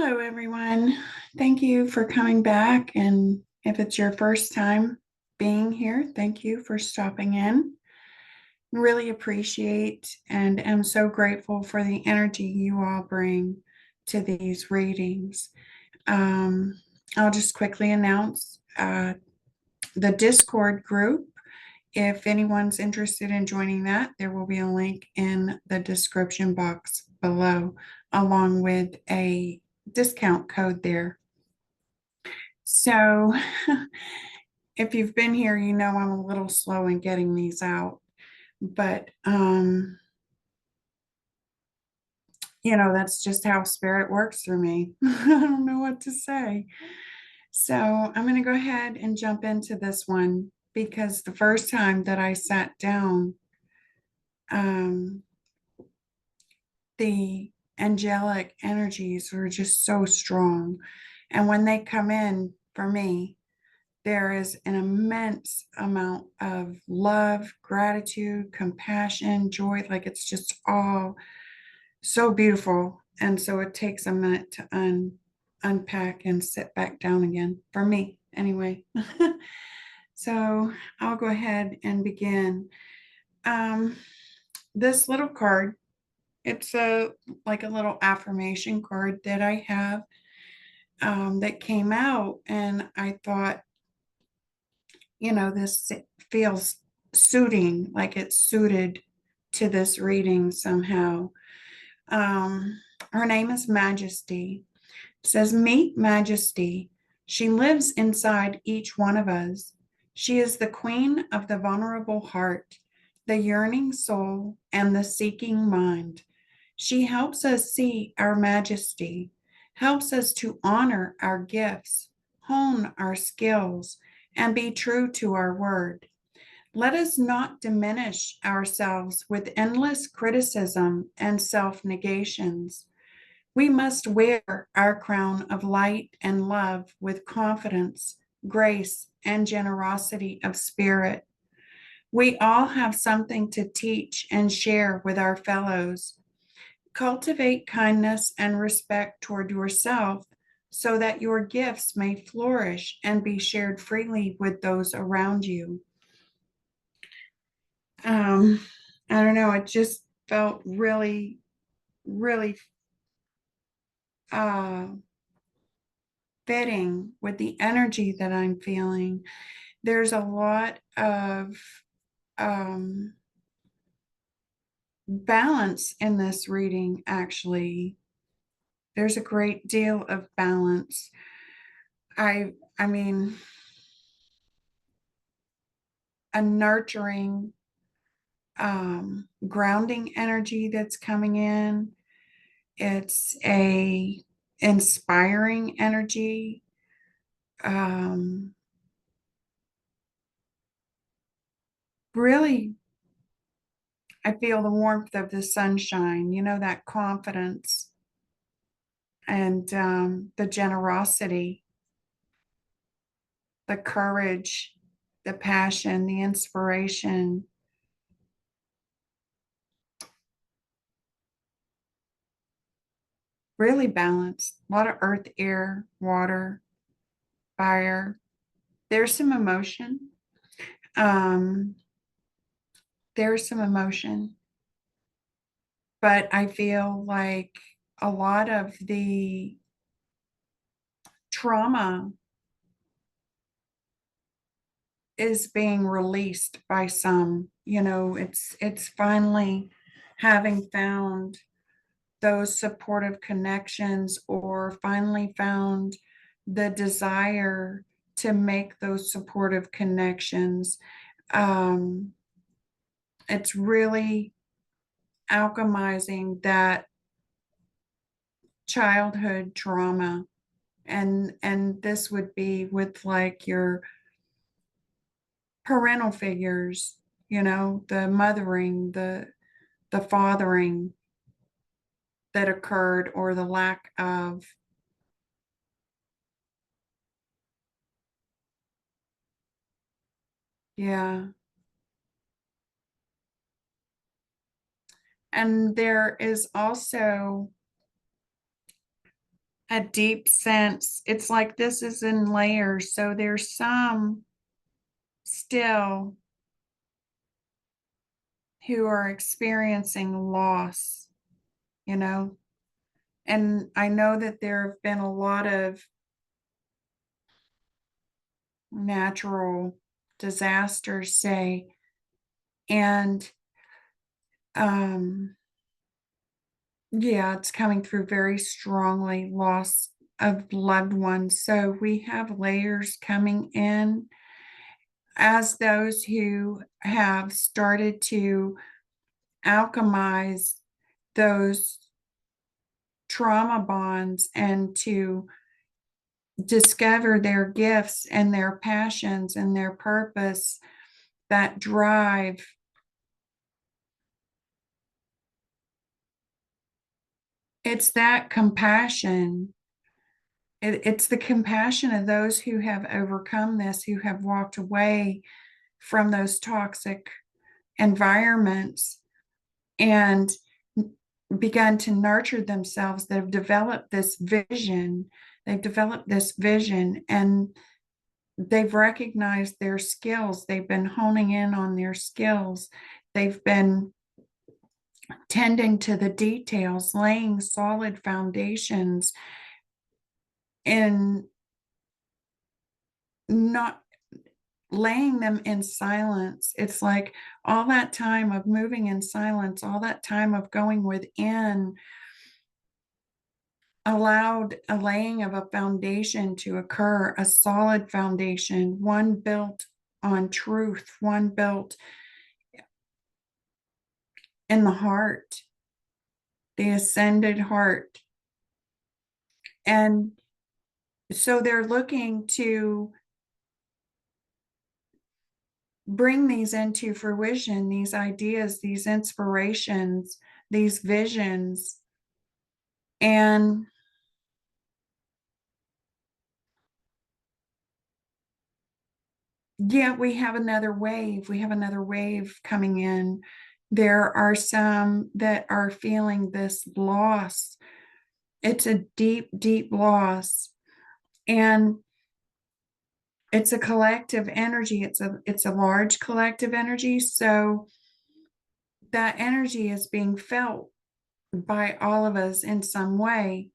Hello, everyone. Thank you for coming back. And if it's your first time being here, thank you for stopping in. Really appreciate and am so grateful for the energy you all bring to these readings. Um, I'll just quickly announce the Discord group. If anyone's interested in joining that, there will be a link in the description box below, along with a discount code there. So if you've been here, you know I'm a little slow in getting these out, but that's just how spirit works through me. I don't know what to say. So I'm going to go ahead and jump into this one because the first time that I sat down, um, the angelic energies were just so strong. And when they come in for me, there is an immense amount of love, gratitude, compassion, joy. Like it's just all so beautiful. And so it takes a minute to unpack and sit back down again for me, anyway. So I'll go ahead and begin. Um, this little card, it's like a little affirmation card that I have that came out, and I thought, this feels suiting, like it's suited to this reading somehow. Her name is Majesty. It says, "Meet Majesty. She lives inside each one of us. She is the queen of the vulnerable heart, the yearning soul, and the seeking mind. She helps us see our majesty, helps us to honor our gifts, hone our skills, and be true to our word. Let us not diminish ourselves with endless criticism and self negations. We must wear our crown of light and love with confidence, grace, and generosity of spirit. We all have something to teach and share with our fellows. Cultivate kindness and respect toward yourself so that your gifts may flourish and be shared freely with those around you." Um, I don't know, it just felt really, really uh, fitting with the energy that I'm feeling. There's a lot of um, balance in this reading, actually. There's a great deal of balance. I mean, a nurturing, grounding energy that's coming in. It's a inspiring energy. Um, Really, I feel the warmth of the sunshine, that confidence and the generosity, the courage, the passion, the inspiration. Really balanced. A lot of earth, air, water, fire. There's some emotion. Um, there's some emotion, but I feel like a lot of the trauma is being released by some. It's finally having found those supportive connections, or finally found the desire to make those supportive connections. um, it's really alchemizing that childhood trauma, and this would be with like your parental figures, the mothering, the fathering that occurred, or the lack of. Yeah. And there is also a deep sense. It's like this is in layers. So there's some still who are experiencing loss, you know. And I know that there have been a lot of natural disasters, say, and um, yeah, it's coming through very strongly, loss of loved ones. So we have layers coming in as those who have started to alchemize those trauma bonds and to discover their gifts and their passions and their purpose, that drive. It's that compassion. It's the compassion of those who have overcome this, who have walked away from those toxic environments and begun to nurture themselves, that have developed this vision. They've developed this vision and they've recognized their skills. They've been honing in on their skills. They've been tending to the details, laying solid foundations and not laying them in silence. It's like all that time of moving in silence, all that time of going within allowed a laying of a foundation to occur, a solid foundation, one built on truth, one built in the heart, the ascended heart. And so they're looking to bring these into fruition, these ideas, these inspirations, these visions. And yeah, we have another wave. We have another wave coming in. There are some that are feeling this loss. It's a deep, deep loss. And it's a collective energy. It's a large collective energy. So that energy is being felt by all of us in some way.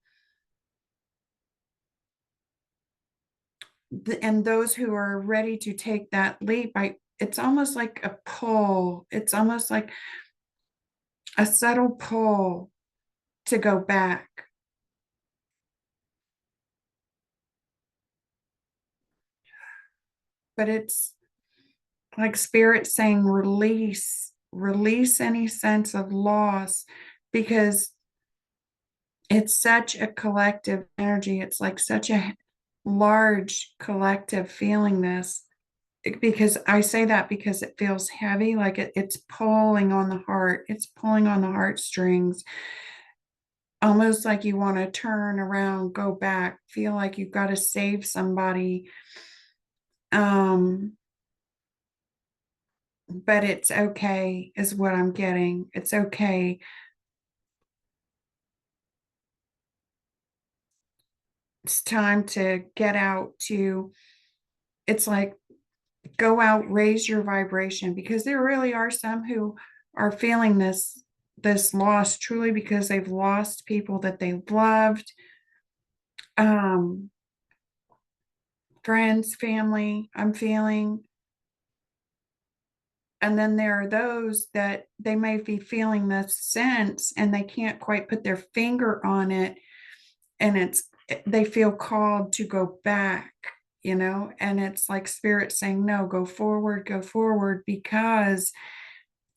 And those who are ready to take that leap, it's almost like a pull. It's almost like a subtle pull to go back. But it's like spirit saying, release any sense of loss, because it's such a collective energy. It's like such a large collective feeling this. Because I say that because it feels heavy, like it's pulling on the heart. It's pulling on the heartstrings, almost like you want to turn around, go back, feel like you've got to save somebody. Um, but it's okay, is what I'm getting. It's okay. It's time to get out to, it's like, go out, raise your vibration, because there really are some who are feeling this loss truly because they've lost people that they loved, um, friends, family, I'm feeling. And then there are those that they may be feeling this sense and they can't quite put their finger on it. And they feel called to go back, and it's like spirit saying, no, go forward, because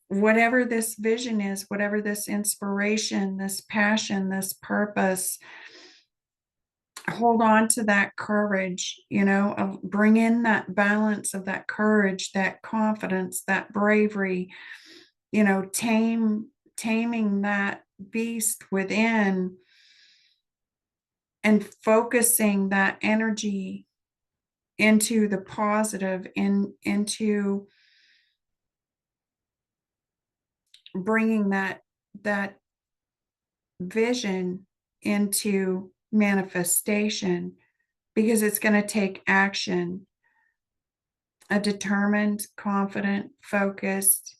whatever this vision is, whatever this inspiration, this passion, this purpose, hold on to that courage, bring in that balance of that courage, that confidence, that bravery, taming that beast within and focusing that energy into the positive, into bringing that vision into manifestation, because it's going to take action, a determined, confident, focused,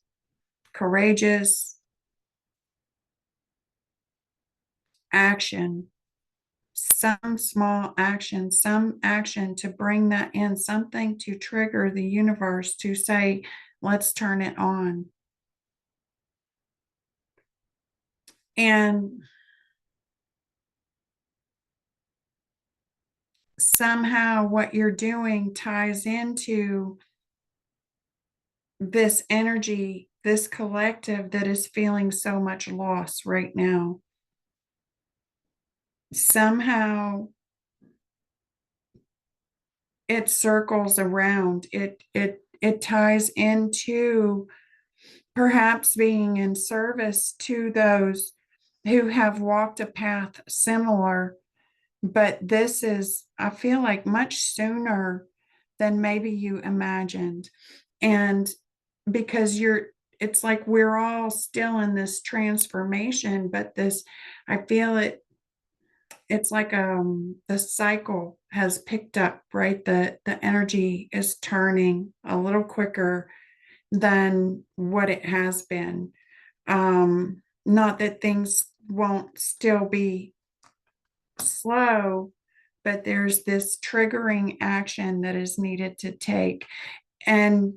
courageous action, some small action, some action to bring that in, something to trigger the universe to say, let's turn it on. And somehow what you're doing ties into this energy, this collective that is feeling so much loss right now. Somehow it circles around, it ties into perhaps being in service to those who have walked a path similar. But this is, I feel like, much sooner than maybe you imagined. And because it's like we're all still in this transformation, but this, I feel it's like the cycle has picked up, right? The energy is turning a little quicker than what it has been. Not that things won't still be slow, but there's this triggering action that is needed to take. And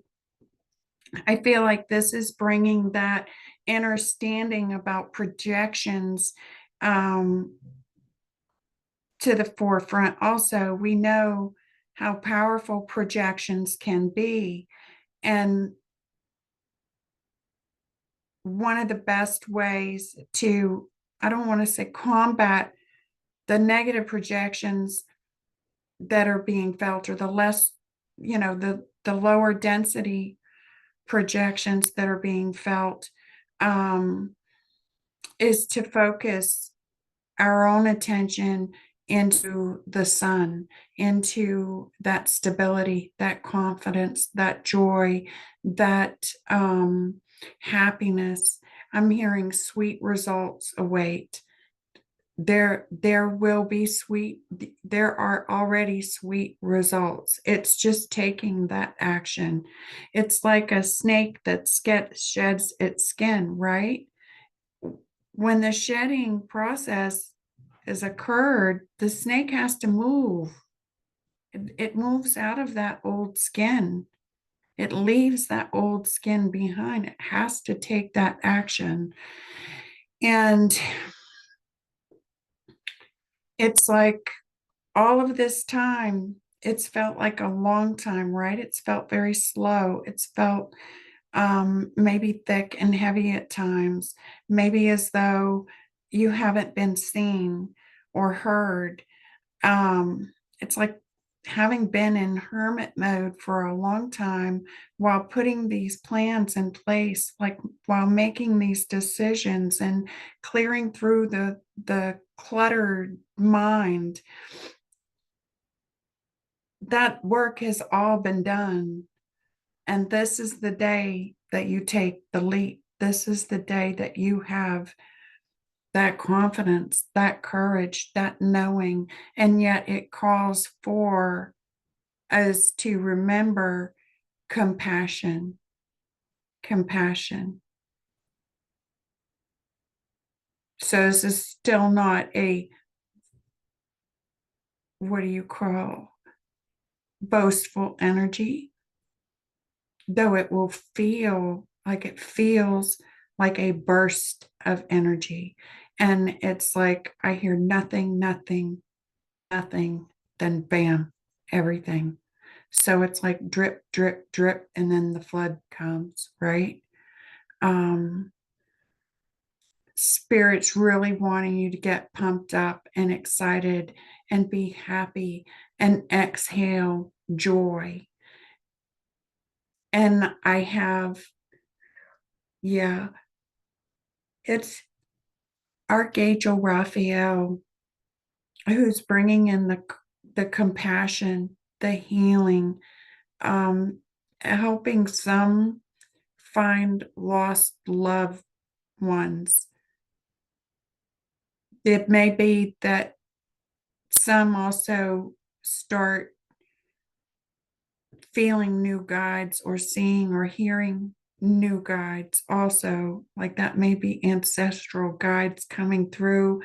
I feel like this is bringing that understanding about projections to the forefront. Also, we know how powerful projections can be. And one of the best ways to, I don't want to say combat the negative projections that are being felt, or the less, the lower density projections that are being felt, is to focus our own attention into the sun, into that stability, that confidence, that joy, that happiness. I'm hearing sweet results await. There will be sweet, there are already sweet results. It's just taking that action. It's like a snake that sheds its skin, right? When the shedding process has occurred, the snake has to move. It moves out of that old skin. It leaves that old skin behind. It has to take that action. And it's like all of this time, it's felt like a long time, right? It's felt very slow. It's felt maybe thick and heavy at times, maybe as though you haven't been seen or heard. It's like having been in hermit mode for a long time while putting these plans in place, like while making these decisions and clearing through the cluttered mind. That work has all been done. And this is the day that you take the leap. This is the day that you have that confidence, that courage, that knowing. And yet it calls for us to remember compassion, compassion. So this is still not a, what do you call, boastful energy, though it will feel like, it feels like a burst of energy. And it's like I hear nothing, nothing, nothing, then bam, everything. So it's like drip, drip, drip, and then the flood comes, right? Spirit's really wanting you to get pumped up and excited and be happy and exhale joy. And I have, yeah, it's Archangel Raphael who's bringing in the compassion, the healing, helping some find lost loved ones. It may be that Some also start feeling new guides or seeing or hearing new guides also, like that may be ancestral guides coming through,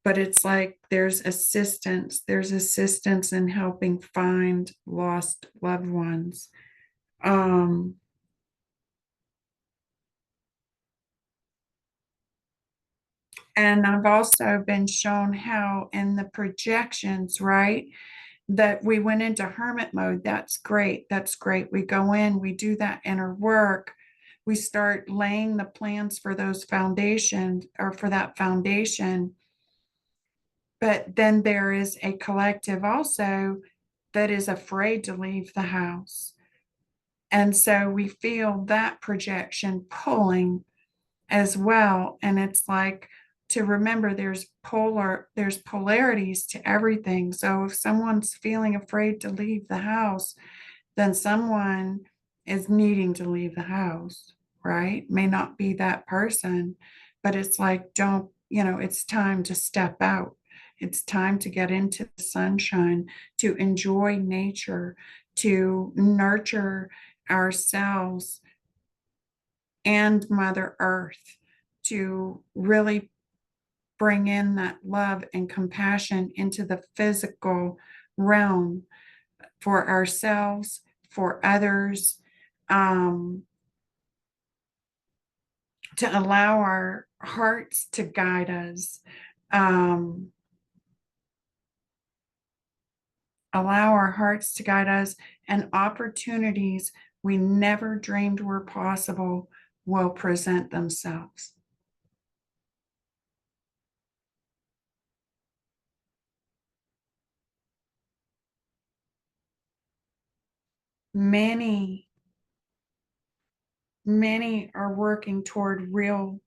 but it's like there's assistance in helping find lost loved ones. um and I've also been shown how in the projections, right, that we went into hermit mode. That's great. That's great. We go in, we do that inner work. We start laying the plans for those foundations or for that foundation. But then there is a collective also that is afraid to leave the house. And so we feel that projection pulling as well. And it's like to remember there's polarities to everything. So if someone's feeling afraid to leave the house, then someone is needing to leave the house, right? May not be that person, but it's like, don't, it's time to step out. It's time to get into the sunshine, to enjoy nature, to nurture ourselves and Mother Earth, to really bring in that love and compassion into the physical realm for ourselves, for others, um, to allow our hearts to guide us, um, allow our hearts to guide us, and opportunities we never dreamed were possible will present themselves. Many, many are working toward real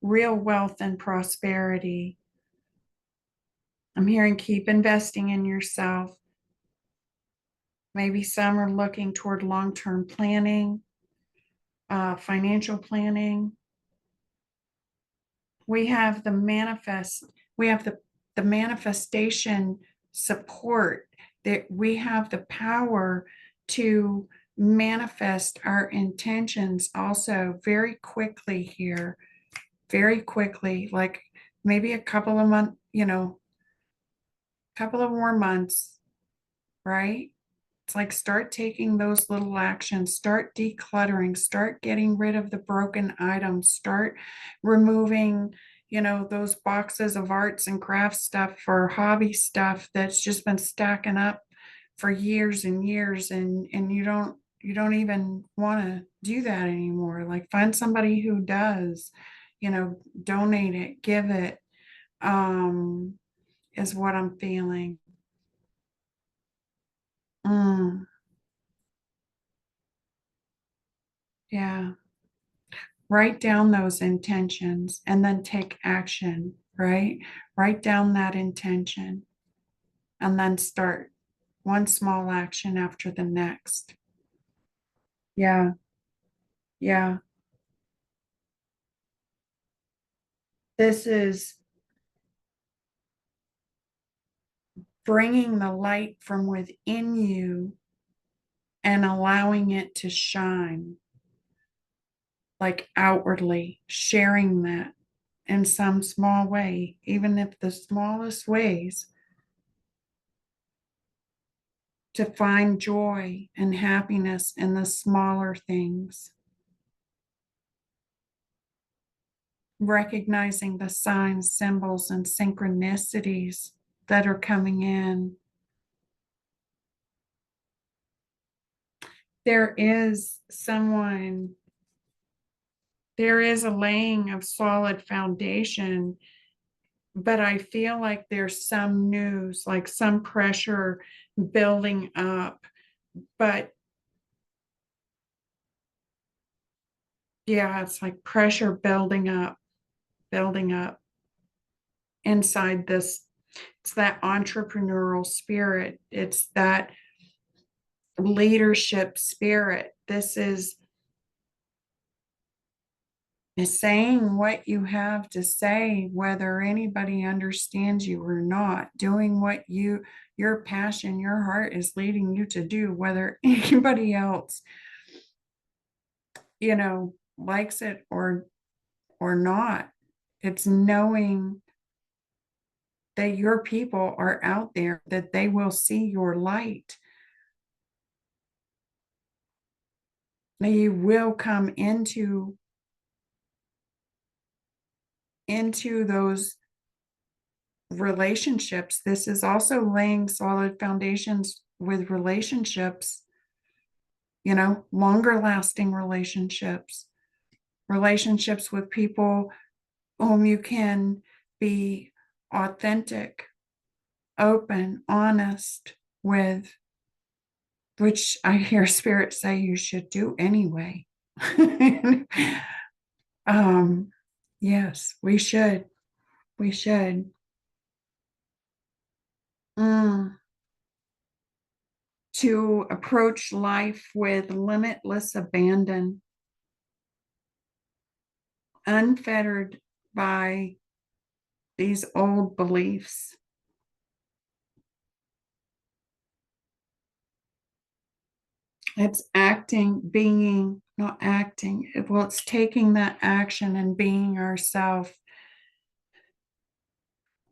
wealth and prosperity. I'm hearing keep investing in yourself. Maybe some are looking toward long-term planning, financial planning. We have the manifest, we have the manifestation support, that we have the power to manifest our intentions also very quickly here, very quickly, like maybe a couple of months, couple of more months, right? It's like start taking those little actions, start decluttering, start getting rid of the broken items, start removing, those boxes of arts and crafts stuff for hobby stuff that's just been stacking up for years and years, and you don't even want to do that anymore. Like find somebody who does, donate it, give it, um, is what I'm feeling. Mm, yeah. Write down those intentions and then take action, right? Write down that intention and then start one small action after the next. Yeah, yeah. This is bringing the light from within you and allowing it to shine, like outwardly, sharing that in some small way, even if the smallest ways, to find joy and happiness in the smaller things. Recognizing the signs, symbols, and synchronicities that are coming in. There is someone, there is a laying of solid foundation, but I feel like there's some news, like some pressure building up. But yeah, it's like pressure building up inside this. It's that entrepreneurial spirit. It's that leadership spirit. This is is saying what you have to say, whether anybody understands you or not, doing what your passion, your heart is leading you to do, whether anybody else, likes it or not. It's knowing that your people are out there, that they will see your light, that you will come into those relationships. This is also laying solid foundations with relationships, longer lasting relationships with people whom you can be authentic, open, honest with, which I hear spirit say you should do anyway. um, yes, we should. We should. Mm. To approach life with limitless abandon, unfettered by these old beliefs. It's acting, being, not acting. Well, it's taking that action and being ourself,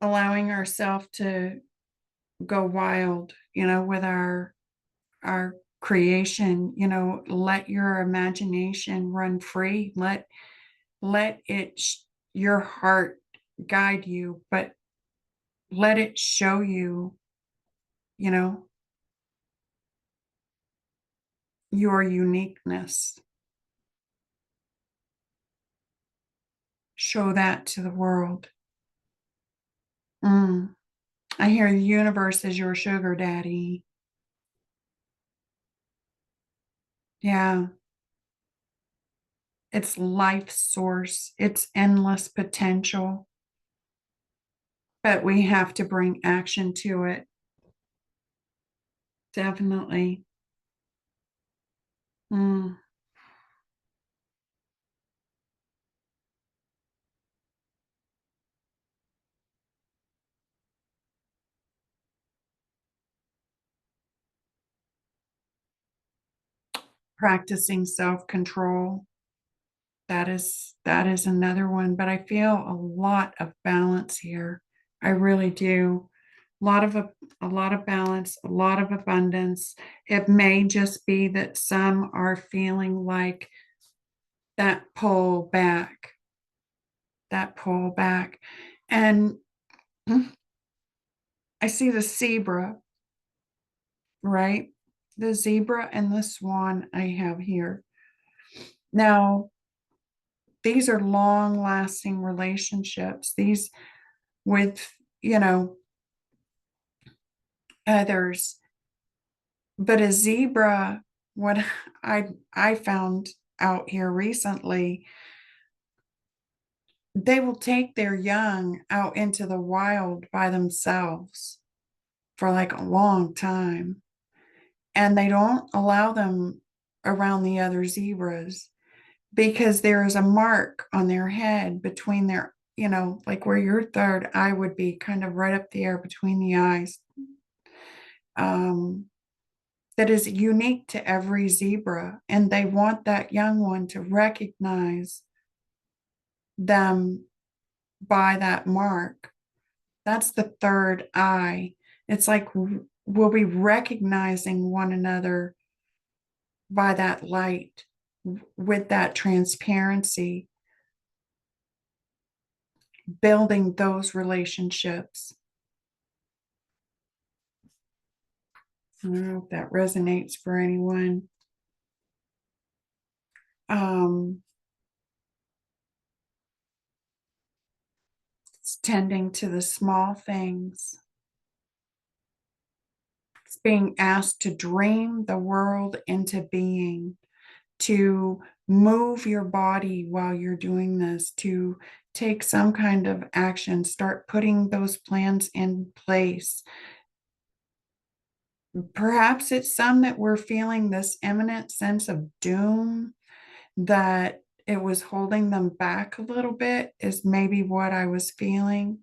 allowing ourselves to go wild, with our creation, let your imagination run free. Let it your heart guide you, but let it show you, you know, your uniqueness. Show that to the world. Mm. I hear the universe is your sugar daddy. Yeah. It's life source. It's endless potential. But we have to bring action to it. Definitely. Mm. Practicing self-control. That is another one, but I feel a lot of balance here. I really do. A lot of balance, a lot of abundance. It may just be that some are feeling like that pull back, that pull back. And I see the zebra, right? The zebra and the swan I have here. Now, these are long lasting relationships. These with, you know, others. But a zebra, what I found out here recently, they will take their young out into the wild by themselves for like a long time. And they don't allow them around the other zebras because there is a mark on their head between their, like where your third eye would be, kind of right up there between the eyes. Um, that is unique to every zebra, and they want that young one to recognize them by that mark. That's the third eye. It's like we'll be recognizing one another by that light, with that transparency, building those relationships. I don't know if that resonates for anyone. Um, it's tending to the small things. It's being asked to dream the world into being, to move your body while you're doing this, to take some kind of action, start putting those plans in place. Perhaps it's some that we're feeling this imminent sense of doom, that it was holding them back a little bit, is maybe what I was feeling.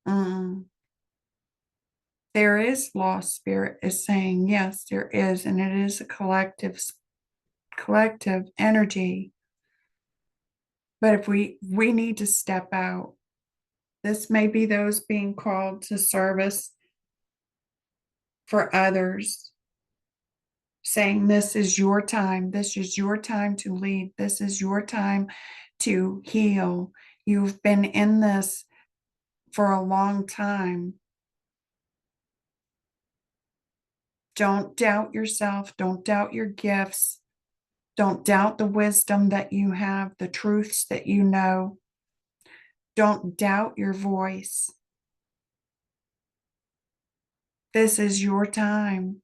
Mm. There is lost spirit is saying, yes, there is, and it is a collective energy. But if we need to step out, this may be those being called to service for others, saying, this is your time. This is your time to lead. This is your time to heal. You've been in this for a long time. Don't doubt yourself. Don't doubt your gifts. Don't doubt the wisdom that you have, the truths that you know. Don't doubt your voice. This is your time.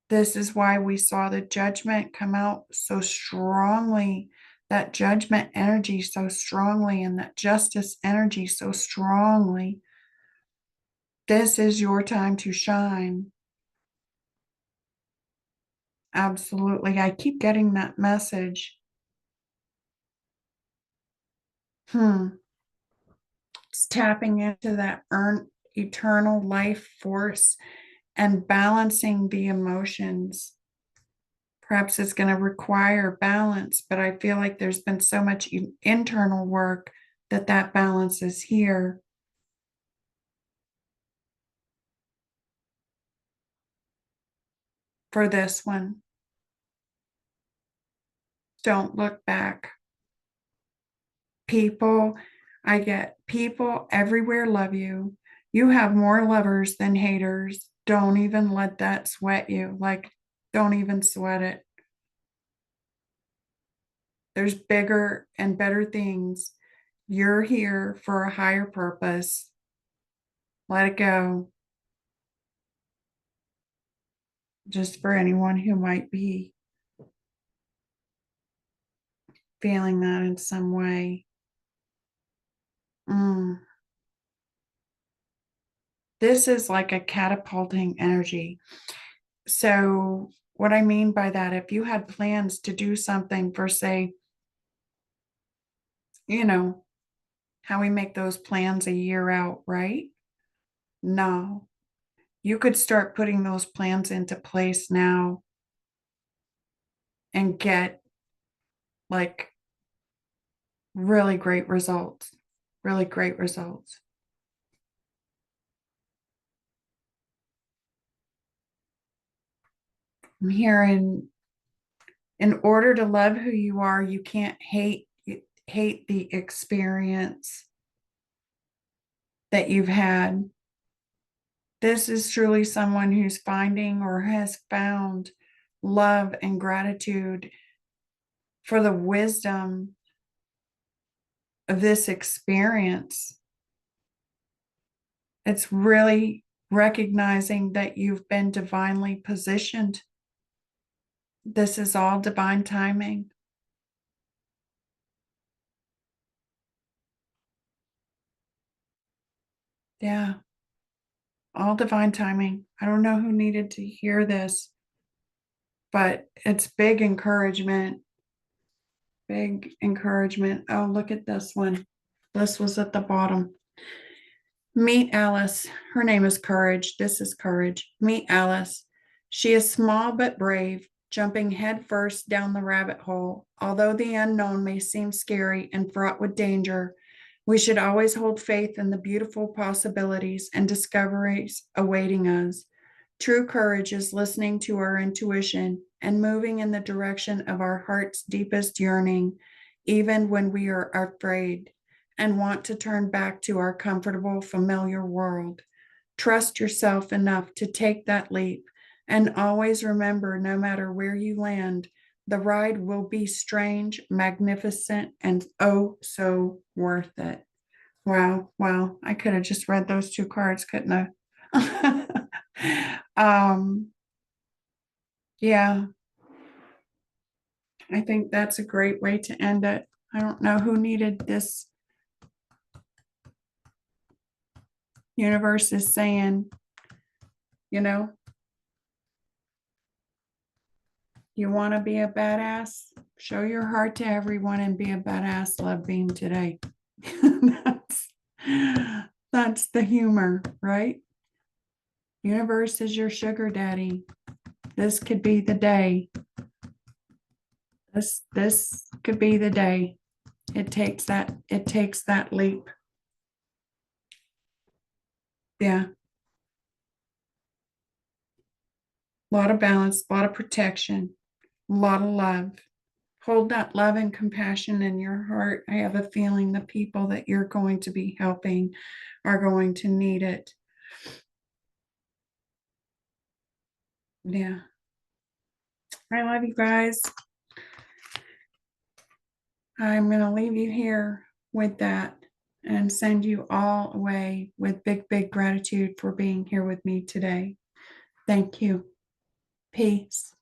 This is why we saw the judgment come out so strongly, that judgment energy so strongly, and that justice energy so strongly. This is your time to shine. Absolutely. I keep getting that message. It's tapping into that eternal life force and balancing the emotions. Perhaps it's going to require balance, but I feel like there's been so much internal work that balance is here. For this one, don't look back. People, I get people everywhere love you. You have more lovers than haters. Don't even let that sweat you. Like, don't even sweat it. There's bigger and better things. You're here for a higher purpose. Let it go. Just for anyone who might be feeling that in some way. Mm. This is like a catapulting energy. So, what I mean by that, if you had plans to do something for, say, you know, how we make those plans a year out, right? No, you could start putting those plans into place now and get like really great results. Really great results. I'm hearing, in order to love who you are, you can't hate the experience that you've had. This is truly someone who's finding or has found love and gratitude for the wisdom of this experience. It's really recognizing that you've been divinely positioned. This is all divine timing. Yeah, all divine timing. I don't know who needed to hear this, but it's big encouragement. Big encouragement. Oh, look at this one. This was at the bottom. Meet Alice. Her name is Courage. This is Courage. Meet Alice. She is small but brave, jumping headfirst down the rabbit hole. Although the unknown may seem scary and fraught with danger, we should always hold faith in the beautiful possibilities and discoveries awaiting us. True courage is listening to our intuition and moving in the direction of our heart's deepest yearning, even when we are afraid and want to turn back to our comfortable, familiar world. Trust yourself enough to take that leap, and always remember, no matter where you land, the ride will be strange, magnificent, and oh so worth it. Wow, wow. I could have just read those two cards, couldn't I? Yeah, I think that's a great way to end it. I don't know who needed this. Universe is saying, you know, You want to be a badass? Show your heart to everyone and be a badass love beam today. that's, that's the humor, right? Universe is your sugar daddy. This could be the day. This could be the day. It takes that leap. Yeah. A lot of balance, a lot of protection, a lot of love. Hold that love and compassion in your heart. I have a feeling the people that you're going to be helping are going to need it. Yeah. I love you guys. I'm going to leave you here with that and send you all away with big, big gratitude for being here with me today. Thank you. Peace.